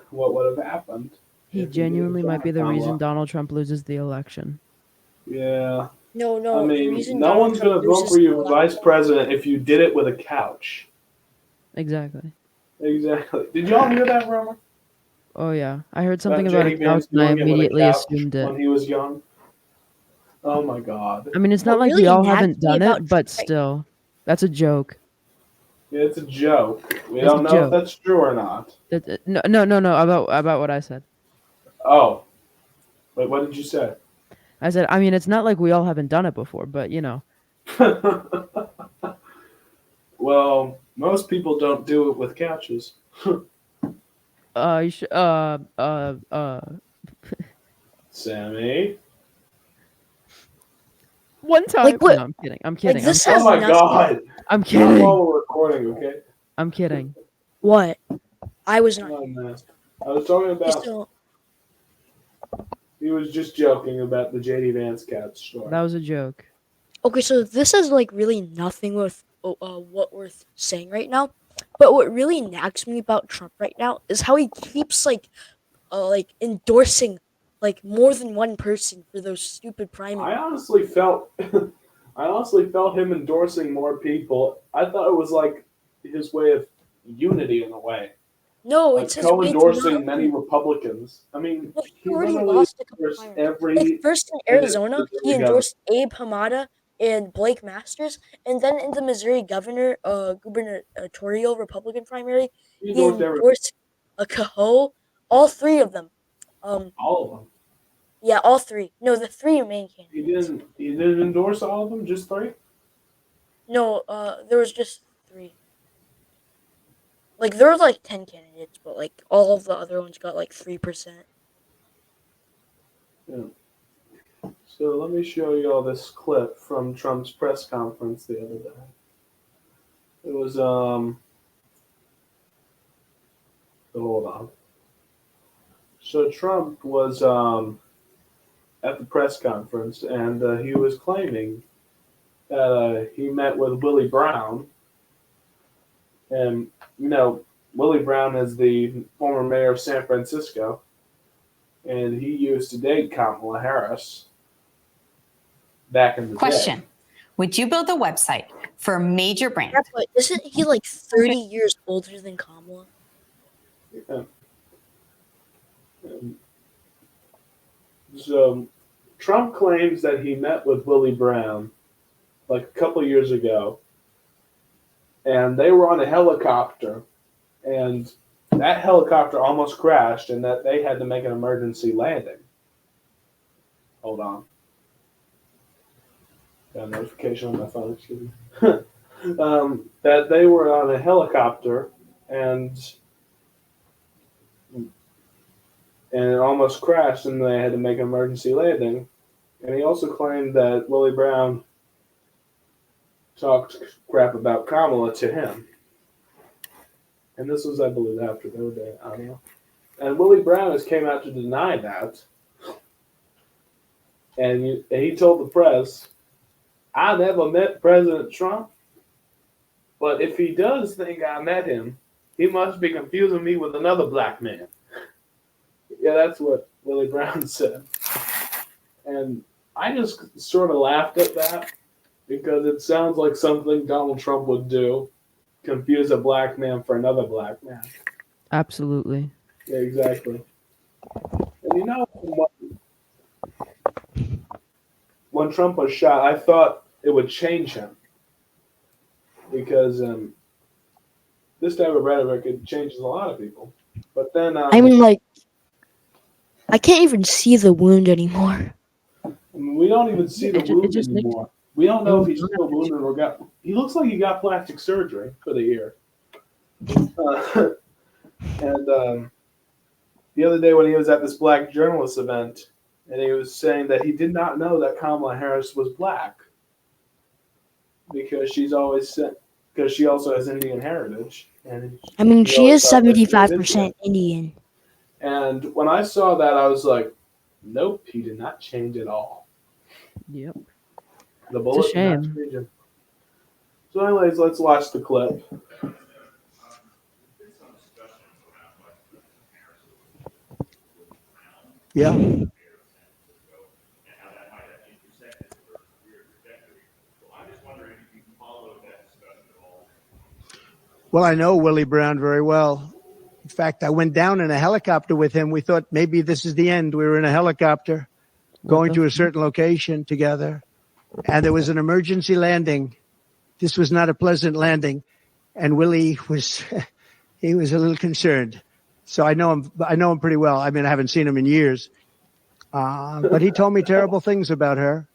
[SPEAKER 1] what would have happened.
[SPEAKER 4] He genuinely might be the reason Donald Trump loses the election.
[SPEAKER 1] Yeah.
[SPEAKER 5] No.
[SPEAKER 1] I mean, no one's going to vote for you vice president if you did it with a couch.
[SPEAKER 4] Exactly.
[SPEAKER 1] Did y'all hear that rumor?
[SPEAKER 4] Oh, yeah. I heard something about a couch and I immediately assumed it.
[SPEAKER 1] When he was young? Oh, my God.
[SPEAKER 4] I mean, it's not like we all haven't done it, but still. That's a joke.
[SPEAKER 1] Yeah, it's a joke. We don't know if that's true or not.
[SPEAKER 4] No, about what I said.
[SPEAKER 1] Oh. Wait, what did you say?
[SPEAKER 4] I said, I mean, it's not like we all haven't done it before, but,
[SPEAKER 1] Well, most people don't do it with couches. Sammy?
[SPEAKER 4] One time.
[SPEAKER 5] Like, what?
[SPEAKER 4] No, I'm kidding. I'm kidding.
[SPEAKER 5] Like,
[SPEAKER 1] Oh my God.
[SPEAKER 4] I'm kidding.
[SPEAKER 1] While we're recording, okay?
[SPEAKER 4] I'm kidding.
[SPEAKER 5] What? I was not.
[SPEAKER 1] I was talking about. He was just joking about the JD Vance couch story.
[SPEAKER 4] That was a joke.
[SPEAKER 5] Okay, so this is like really nothing with what we're saying right now. But what really nags me about Trump right now is how he keeps like endorsing like more than one person for those stupid primaries.
[SPEAKER 1] I honestly felt him endorsing more people. I thought it was like his way of unity in a way.
[SPEAKER 5] No,
[SPEAKER 1] like
[SPEAKER 5] it's his way
[SPEAKER 1] co-endorsing many Republicans. I mean,
[SPEAKER 5] well, he already lost a couple times. Like first in Arizona, he endorsed Abe Hamada and Blake Masters, and then in the Missouri gubernatorial Republican primary, he endorsed Cahoe. All three of them.
[SPEAKER 1] All of them.
[SPEAKER 5] Yeah, all three. No, the three main candidates.
[SPEAKER 1] He didn't endorse all of them, just three?
[SPEAKER 5] No, there was just three. Like there were like 10 candidates, but like all of the other ones got like 3%.
[SPEAKER 1] Yeah. So let me show you all this clip from Trump's press conference the other day. It was hold on. So Trump was at the press conference, and he was claiming that he met with Willie Brown. And, Willie Brown is the former mayor of San Francisco, and he used to date Kamala Harris back in the
[SPEAKER 10] Question.
[SPEAKER 1] day.
[SPEAKER 10] Would you build a website for a major brand?
[SPEAKER 5] Yeah, but isn't he like 30 years older than Kamala?
[SPEAKER 1] Yeah. So Trump claims that he met with Willie Brown like a couple years ago, and they were on a helicopter, and that helicopter almost crashed, and that they had to make an emergency landing. Hold on. Got a notification on my phone, excuse me. That they were on a helicopter, and it almost crashed, and they had to make an emergency landing. And he also claimed that Willie Brown talked crap about Kamala to him. And this was, I believe, after their day. I don't know. And Willie Brown has came out to deny that. And he told the press, I never met President Trump. But if he does think I met him, he must be confusing me with another black man. Yeah, that's what Willie Brown said. And I just sort of laughed at that because it sounds like something Donald Trump would do. Confuse a black man for another black man.
[SPEAKER 4] Absolutely.
[SPEAKER 1] Yeah, exactly. And you know, when Trump was shot, I thought it would change him. Because this type of rhetoric, it changes a lot of people. But then...
[SPEAKER 5] I mean, like, I can't even see the wound anymore.
[SPEAKER 1] we don't even see the wound anymore. We don't know if he's still wounded or got... He looks like he got plastic surgery for the ear. And the other day when he was at this black journalist event, and he was saying that he did not know that Kamala Harris was black because she's always said, because she also has Indian heritage. And
[SPEAKER 5] I mean,
[SPEAKER 1] he
[SPEAKER 5] she
[SPEAKER 1] always
[SPEAKER 5] is
[SPEAKER 1] thought that she was
[SPEAKER 5] 75% Indian.
[SPEAKER 1] And when I saw that, I was like, nope, he did not change at all.
[SPEAKER 4] Yep.
[SPEAKER 1] The bullet
[SPEAKER 4] It's a
[SPEAKER 1] did not
[SPEAKER 4] shame.
[SPEAKER 1] change him. So anyways, let's watch the clip.
[SPEAKER 11] Yeah. Well, I know Willie Brown very well. In fact, I went down in a helicopter with him. We thought maybe this is the end. We were in a helicopter going to a certain location together, and there was an emergency landing. This was not a pleasant landing, and Willie was he was a little concerned. So I know him pretty well. I mean, I haven't seen him in years, but he told me terrible things about her.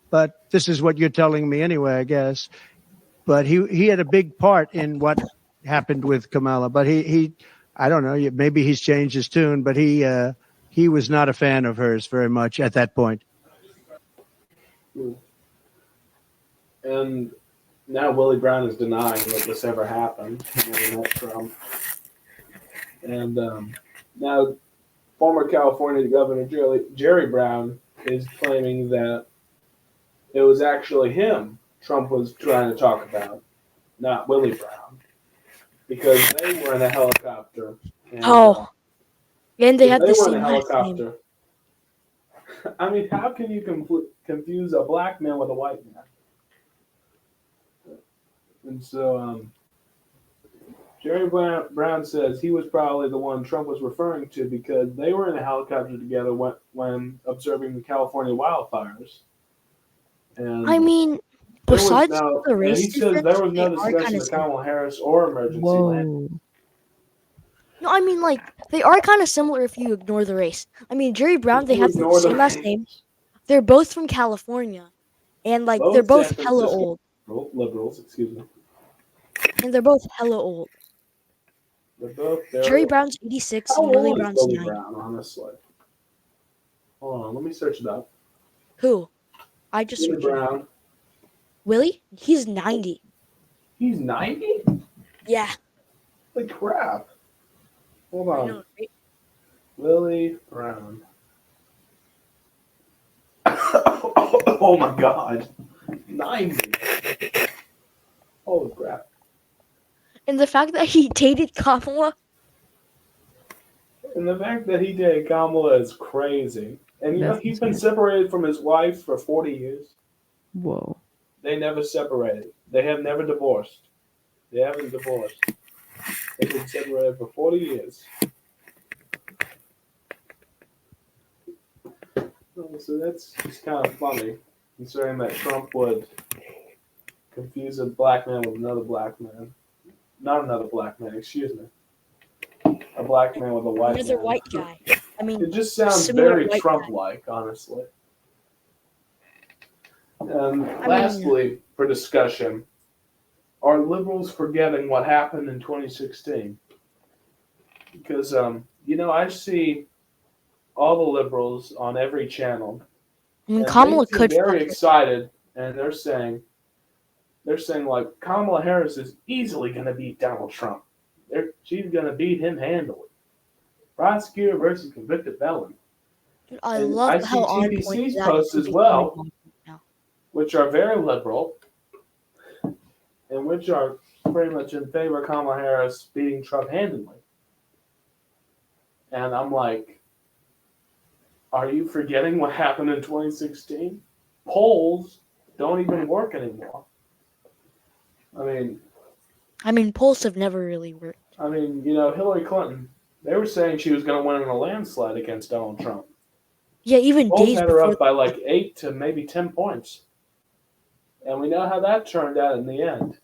[SPEAKER 11] But this is what you're telling me anyway, I guess. But he had a big part in what happened with Kamala. But he I don't know, maybe he's changed his tune, but he was not a fan of hers very much at that point.
[SPEAKER 1] And now Willie Brown is denying that this ever happened. He never met Trump. And now former California Governor Jerry Brown is claiming that it was actually him Trump was trying to talk about, not Willie Brown, because they were in a helicopter. And,
[SPEAKER 5] and they had
[SPEAKER 1] they
[SPEAKER 5] the
[SPEAKER 1] were
[SPEAKER 5] same
[SPEAKER 1] in a
[SPEAKER 5] last
[SPEAKER 1] helicopter.
[SPEAKER 5] name.
[SPEAKER 1] I mean, how can you confuse a black man with a white man? And so Jerry Brown says he was probably the one Trump was referring to because they were in a helicopter together when observing the California wildfires. And
[SPEAKER 5] I mean, besides the race
[SPEAKER 1] he says there was no
[SPEAKER 5] difference,
[SPEAKER 1] discussion of Kamala Harris or emergency landing.
[SPEAKER 5] No, I mean, like, they are kind of similar if you ignore the race. I mean, Jerry Brown, they have the same last name. They're both from California. And, like, they're both hella old.
[SPEAKER 1] Liberals, excuse me.
[SPEAKER 5] And they're both hella old.
[SPEAKER 1] They're both
[SPEAKER 5] Jerry Brown's 86 and Willie Brown's 90.
[SPEAKER 1] Brown, honestly. Hold on, let me search it up.
[SPEAKER 5] Who? I just
[SPEAKER 1] Willie Brown.
[SPEAKER 5] Willie? He's 90.
[SPEAKER 1] He's 90?
[SPEAKER 5] Yeah.
[SPEAKER 1] Holy crap. Hold on.
[SPEAKER 5] I know, right?
[SPEAKER 1] Willie Brown. Oh my god. 90. Holy crap.
[SPEAKER 5] And the fact that he dated Kamala.
[SPEAKER 1] And the fact that he dated Kamala is crazy. And you know, he's been separated from his wife for 40 years.
[SPEAKER 4] Whoa.
[SPEAKER 1] They never separated. They have never divorced. They haven't divorced. They've been separated for 40 years. So that's just kind of funny, considering that Trump would confuse a black man with another black man. Not another black man, excuse me. A black man with a white man.
[SPEAKER 5] Another white guy. I mean,
[SPEAKER 1] it just sounds very Trump-like, honestly. And lastly, for discussion, are liberals forgetting what happened in 2016? Because, you know, I see all the liberals on every channel.
[SPEAKER 5] I mean, Kamala could
[SPEAKER 1] be very excited, and they're saying like Kamala Harris is easily going to beat Donald Trump. She's going to beat him handily. Prosecutor versus convicted felon.
[SPEAKER 5] I love how on point
[SPEAKER 1] TPC's posts as well, which are very liberal, and which are pretty much in favor of Kamala Harris beating Trump handily. And I'm like, are you forgetting what happened in 2016? Polls don't even work anymore.
[SPEAKER 5] I mean, polls have never really worked.
[SPEAKER 1] Hillary Clinton, they were saying she was going to win in a landslide against Donald Trump.
[SPEAKER 5] Yeah, even
[SPEAKER 1] Polls
[SPEAKER 5] days
[SPEAKER 1] had her
[SPEAKER 5] before.
[SPEAKER 1] up by like 8 to maybe 10 points. And we know how that turned out in the end.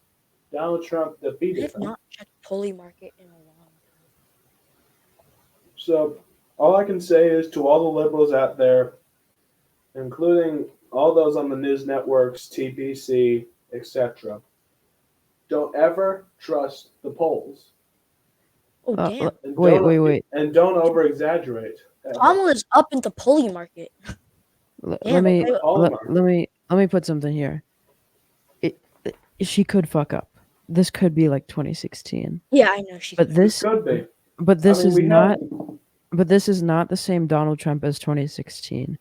[SPEAKER 1] Donald Trump
[SPEAKER 5] I
[SPEAKER 1] defeated
[SPEAKER 5] have
[SPEAKER 1] him.
[SPEAKER 5] not checked polling market in a long
[SPEAKER 1] So all I can say is to all the liberals out there, including all those on the news networks, TBC, etc., don't ever trust the polls.
[SPEAKER 5] time. Oh, damn.
[SPEAKER 1] And
[SPEAKER 4] Wait.
[SPEAKER 1] And don't over-exaggerate.
[SPEAKER 5] Kamala's up in the polling market.
[SPEAKER 4] Let
[SPEAKER 5] Damn,
[SPEAKER 4] me
[SPEAKER 5] okay.
[SPEAKER 4] let me put something here. She could fuck up. This could be like 2016.
[SPEAKER 5] Yeah, I know she.
[SPEAKER 4] But this
[SPEAKER 1] could be.
[SPEAKER 4] But this is
[SPEAKER 1] we
[SPEAKER 4] not.
[SPEAKER 1] have-
[SPEAKER 4] But this is not the same Donald Trump as 2016.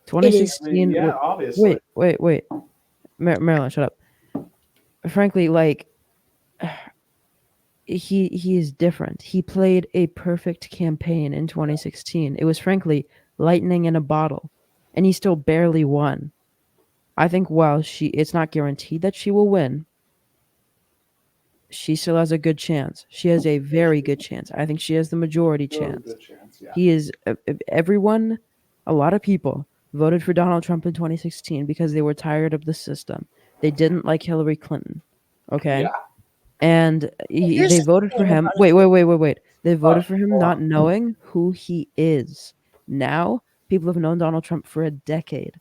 [SPEAKER 4] 2016.
[SPEAKER 1] Yeah, obviously.
[SPEAKER 4] Wait. Marilyn, shut up. Frankly, like, he is different. He played a perfect campaign in 2016. It was frankly lightning in a bottle, and he still barely won. I think while it's not guaranteed that she will win, she still has a good chance. She has a very good chance. I think she has the majority chance.
[SPEAKER 1] Good chance, yeah.
[SPEAKER 4] He is everyone. A lot of people voted for Donald Trump in 2016 because they were tired of the system. They didn't like Hillary Clinton. Okay.
[SPEAKER 1] Yeah.
[SPEAKER 4] And
[SPEAKER 5] Here's
[SPEAKER 4] they
[SPEAKER 5] the
[SPEAKER 4] voted for
[SPEAKER 5] thing
[SPEAKER 4] him.
[SPEAKER 5] about
[SPEAKER 4] Wait. They voted for him
[SPEAKER 1] hold
[SPEAKER 4] not
[SPEAKER 1] on.
[SPEAKER 4] knowing who he is. Now, people have known Donald Trump for a decade.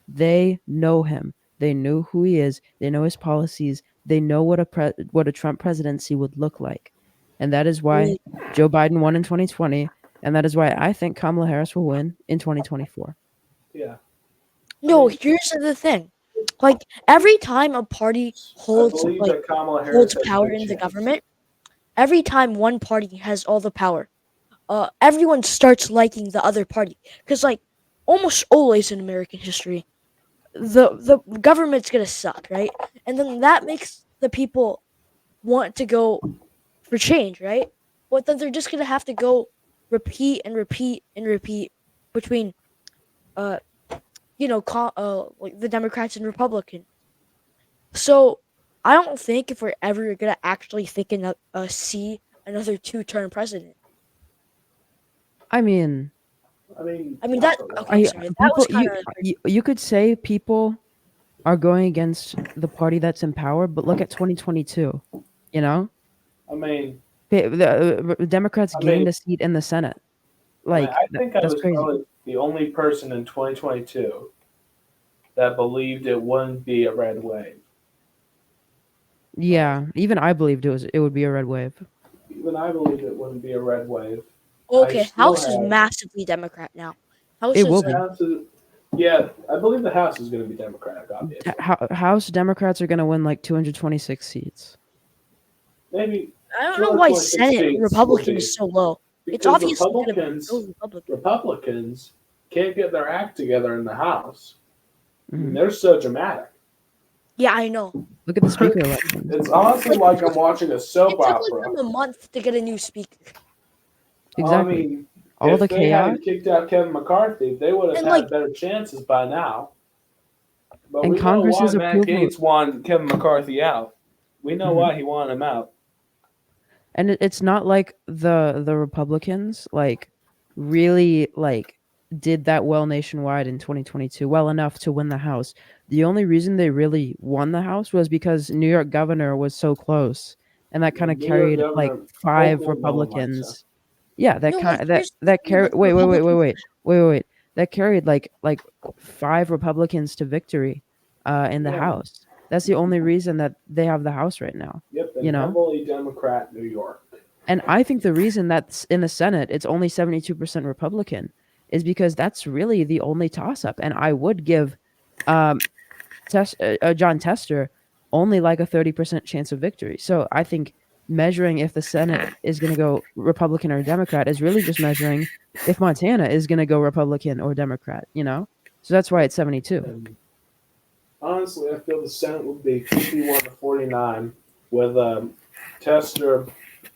[SPEAKER 4] They know him. They knew who he is. They know his policies. They know what a Trump presidency would look like. And that is why Joe Biden won in 2020. And that is why I think Kamala Harris will win in 2024.
[SPEAKER 1] Yeah.
[SPEAKER 5] No, here's the thing. Like every time a party holds
[SPEAKER 1] believe that Kamala Harris
[SPEAKER 5] holds
[SPEAKER 1] has a
[SPEAKER 5] power
[SPEAKER 1] good
[SPEAKER 5] in the
[SPEAKER 1] chance.
[SPEAKER 5] government, every time one party has all the power, everyone starts liking the other party. Because like almost always in American history, the government's gonna suck, right? And then that makes the people want to go for change, right? But then they're just gonna have to go repeat between like the Democrats and Republicans. So I don't think if we're ever gonna actually see another two-term president.
[SPEAKER 4] I mean,
[SPEAKER 5] that okay. Sorry, that was kind of
[SPEAKER 4] you could say people are going against the party that's in power, but look at 2022. You know, the Democrats gained a seat in the Senate. Like,
[SPEAKER 1] I think I
[SPEAKER 4] that's
[SPEAKER 1] was
[SPEAKER 4] crazy.
[SPEAKER 1] probably the only person in 2022 that believed it wouldn't be a red wave.
[SPEAKER 4] Yeah, even I believed it would be a red wave.
[SPEAKER 1] Even I believed it wouldn't be a red wave.
[SPEAKER 5] okay. House is massively Democrat now. House
[SPEAKER 4] It
[SPEAKER 5] is,
[SPEAKER 4] will be.
[SPEAKER 1] Yeah, I believe the House is going to be Democratic, obviously.
[SPEAKER 4] House Democrats are going to win like 226 seats.
[SPEAKER 1] Maybe.
[SPEAKER 5] I don't know why
[SPEAKER 1] 226
[SPEAKER 5] Senate
[SPEAKER 1] seats
[SPEAKER 5] Republican
[SPEAKER 1] will be-
[SPEAKER 5] is so low. It's
[SPEAKER 1] because
[SPEAKER 5] obviously going to be
[SPEAKER 1] Republicans can't get their act together in the House.
[SPEAKER 4] Mhm.
[SPEAKER 1] They're so dramatic.
[SPEAKER 5] Yeah, I know.
[SPEAKER 4] Look at the speaker election.
[SPEAKER 1] It's honestly like I'm watching a soap
[SPEAKER 5] It took
[SPEAKER 1] opera.
[SPEAKER 5] like them a month to get a new speaker.
[SPEAKER 4] Exactly. All
[SPEAKER 1] if
[SPEAKER 4] the
[SPEAKER 1] they
[SPEAKER 4] chaos.
[SPEAKER 1] had kicked out Kevin McCarthy, they would have
[SPEAKER 5] And,
[SPEAKER 1] had
[SPEAKER 5] like-
[SPEAKER 1] better chances by now. But
[SPEAKER 4] And
[SPEAKER 1] we
[SPEAKER 4] Congress's
[SPEAKER 1] know why Matt
[SPEAKER 4] approval-
[SPEAKER 1] Gaetz wanted Kevin McCarthy out. We know
[SPEAKER 4] Mhm.
[SPEAKER 1] why he wanted him out.
[SPEAKER 4] And it's not like the Republicans like really like did that well nationwide in 2022, well enough to win the House. The only reason they really won the House was because New York governor was so close, and that kind of
[SPEAKER 1] New York
[SPEAKER 4] carried
[SPEAKER 1] governor,
[SPEAKER 4] like 5
[SPEAKER 1] Oklahoma,
[SPEAKER 4] Republicans. Yeah, that
[SPEAKER 5] No,
[SPEAKER 4] kind
[SPEAKER 5] like,
[SPEAKER 4] that
[SPEAKER 5] here's the
[SPEAKER 4] that
[SPEAKER 5] thing
[SPEAKER 4] carried.
[SPEAKER 5] with
[SPEAKER 4] Wait.
[SPEAKER 5] Republicans.
[SPEAKER 4] That carried like 5 Republicans to victory in the
[SPEAKER 1] Yeah.
[SPEAKER 4] House. That's the only reason that they have the House right now.
[SPEAKER 1] Yep, and
[SPEAKER 4] You know?
[SPEAKER 1] heavily Democrat New York.
[SPEAKER 4] And I think the reason that's in the Senate, it's only 72% Republican, is because that's really the only toss-up. And I would give John Tester only like a 30% chance of victory. So I think measuring if the Senate is going to go Republican or Democrat is really just measuring if Montana is going to go Republican or Democrat, you know? So that's why it's 72.
[SPEAKER 1] And honestly, I feel the Senate would be 51 to 49 with Tester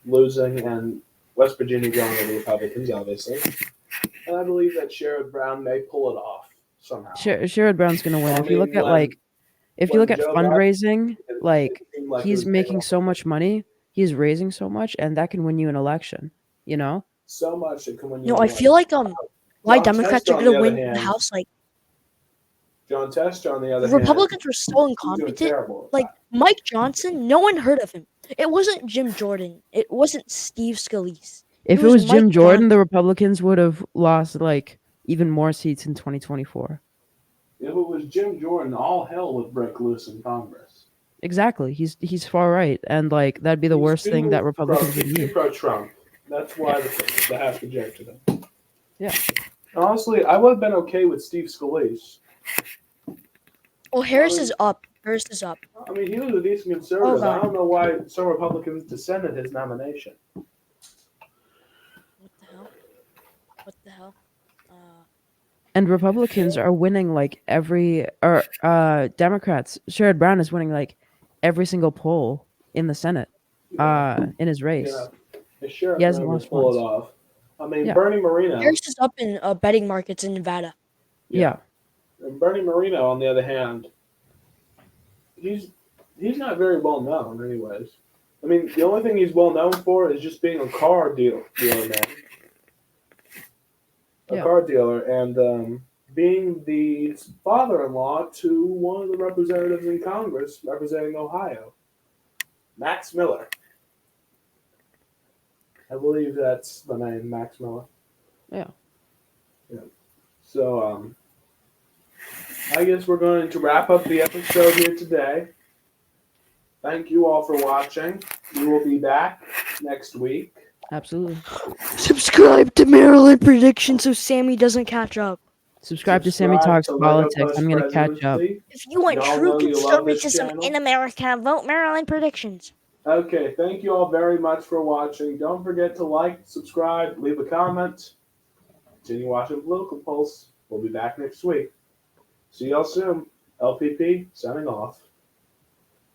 [SPEAKER 1] losing and West Virginia going to the Republicans, obviously. And I believe that Sherrod Brown may pull it off somehow.
[SPEAKER 4] Sherrod Brown's gonna win.
[SPEAKER 1] I
[SPEAKER 4] If you look
[SPEAKER 1] mean,
[SPEAKER 4] at like, if you
[SPEAKER 1] when
[SPEAKER 4] look at
[SPEAKER 1] Joe
[SPEAKER 4] fundraising,
[SPEAKER 1] Biden,
[SPEAKER 4] like
[SPEAKER 1] it seemed like it
[SPEAKER 4] he's
[SPEAKER 1] was
[SPEAKER 4] making
[SPEAKER 1] paying
[SPEAKER 4] so much money, he's raising so much, and that can win you an election. You know?
[SPEAKER 1] so much it can win you.
[SPEAKER 5] No,
[SPEAKER 1] an
[SPEAKER 5] I feel
[SPEAKER 1] election.
[SPEAKER 5] like why
[SPEAKER 1] John
[SPEAKER 5] Democrats
[SPEAKER 1] Tester,
[SPEAKER 5] are
[SPEAKER 1] on
[SPEAKER 5] gonna
[SPEAKER 1] the other
[SPEAKER 5] win the
[SPEAKER 1] hand,
[SPEAKER 5] House. Like
[SPEAKER 1] John Tester, on the other
[SPEAKER 5] Republicans
[SPEAKER 1] hand,
[SPEAKER 5] were so
[SPEAKER 1] he's doing
[SPEAKER 5] incompetent.
[SPEAKER 1] terrible.
[SPEAKER 5] Like Mike Johnson, no one heard of him. It wasn't Jim Jordan. It wasn't Steve Scalise.
[SPEAKER 4] If it
[SPEAKER 5] was
[SPEAKER 4] was Jim
[SPEAKER 5] Mike
[SPEAKER 4] Jordan,
[SPEAKER 5] Johnson.
[SPEAKER 4] the Republicans would have lost like even more seats in 2024.
[SPEAKER 1] If it was Jim Jordan, all hell would break loose in Congress.
[SPEAKER 4] Exactly. He's far right, and like that'd be the
[SPEAKER 1] He's
[SPEAKER 4] worst thing that
[SPEAKER 1] too
[SPEAKER 4] Republicans would
[SPEAKER 1] he's too
[SPEAKER 4] need.
[SPEAKER 1] pro-Trump. That's why the House rejected him.
[SPEAKER 4] Yeah.
[SPEAKER 1] Honestly, I would have been okay with Steve Scalise.
[SPEAKER 5] Oh, Harris is up. Harris is up.
[SPEAKER 1] I mean, he was a decent conservative.
[SPEAKER 5] God.
[SPEAKER 1] I don't know why some Republicans dissented his nomination.
[SPEAKER 5] What the hell? What the hell?
[SPEAKER 4] And Republicans are winning like Democrats. Sherrod Brown is winning like every single poll in the Senate, in his race.
[SPEAKER 1] Yeah, sure,
[SPEAKER 4] He hasn't
[SPEAKER 1] will
[SPEAKER 4] lost
[SPEAKER 1] pull
[SPEAKER 4] once.
[SPEAKER 1] it off. I mean,
[SPEAKER 4] Yeah.
[SPEAKER 1] Bernie Moreno.
[SPEAKER 5] Harris is up in betting markets in Nevada.
[SPEAKER 4] Yeah.
[SPEAKER 1] And Bernie Moreno, on the other hand, he's not very well known, anyways. I mean, the only thing he's well known for is just being a car dealer, man. A
[SPEAKER 4] Yeah.
[SPEAKER 1] car dealer, and being the father-in-law to one of the representatives in Congress representing Ohio, Max Miller. I believe that's the name, Max Miller.
[SPEAKER 4] Yeah.
[SPEAKER 1] So, I guess we're going to wrap up the episode here today. Thank you all for watching. We will be back next week.
[SPEAKER 4] Absolutely.
[SPEAKER 5] Subscribe to Maryland Prediction so Sammy doesn't catch up.
[SPEAKER 4] Subscribe to Sammy
[SPEAKER 1] Subscribe
[SPEAKER 4] Talks
[SPEAKER 1] to
[SPEAKER 4] Politics.
[SPEAKER 1] Lego
[SPEAKER 4] I'm gonna catch up.
[SPEAKER 1] Presidency.
[SPEAKER 5] If you want
[SPEAKER 1] Y'all
[SPEAKER 5] true
[SPEAKER 1] know you love this
[SPEAKER 5] conservatism
[SPEAKER 1] channel.
[SPEAKER 5] in America, vote Maryland Predictions.
[SPEAKER 1] Okay, thank you all very much for watching. Don't forget to like, subscribe, leave a comment. Continue watching Political Pulse. We'll be back next week. See y'all soon. LPP signing off.